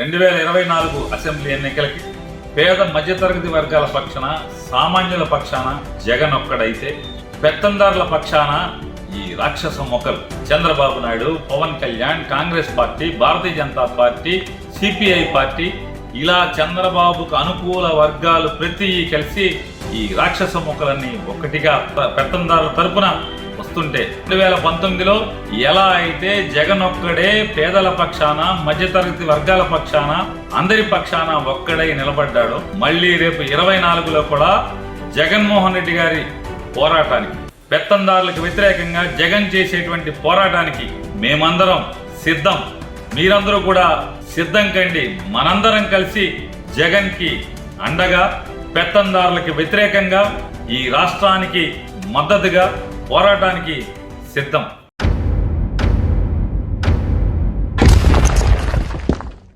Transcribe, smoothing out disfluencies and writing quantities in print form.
2024 assembly ఎన్నికలకి పేద మధ్యతరగతి వర్గాల పక్షాన, సామాన్యుల పక్షాన జగన్ ఒక్కడైతే, పెత్తందారుల పక్షాన ఈ రాక్షస మొక్కలు Chandrababu Naidu, Pawan Kalyan, Congress party, Bharatiya Janata party, CPI party, ఇలా చంద్రబాబుకు అనుకూల వర్గాలు ప్రతి కలిసి ఈ రాక్షస మొక్కలన్నీ ఒక్కటిగా పెత్తందారుల తరపున వస్తుంటే 2019లో ఎలా అయితే జగన్ ఒక్కడే పేదల పక్షాన, మధ్యతరగతి వర్గాల పక్షాన, అందరి పక్షాన ఒక్కడై నిలబడ్డాడో, మళ్ళీ రేపు 24లో కూడా జగన్మోహన్ రెడ్డి గారి పోరాటానికి, పెత్తందారులకు వ్యతిరేకంగా జగన్ చేసేటువంటి పోరాటానికి మేమందరం సిద్ధం. మీరందరూ కూడా సిద్ధం కండి. మనందరం కలిసి జగన్కి అండగా, పెత్తందారులకు వ్యతిరేకంగా ఈ రాష్ట్రానికి మద్దతుగా పోరాటానికి సిద్ధం.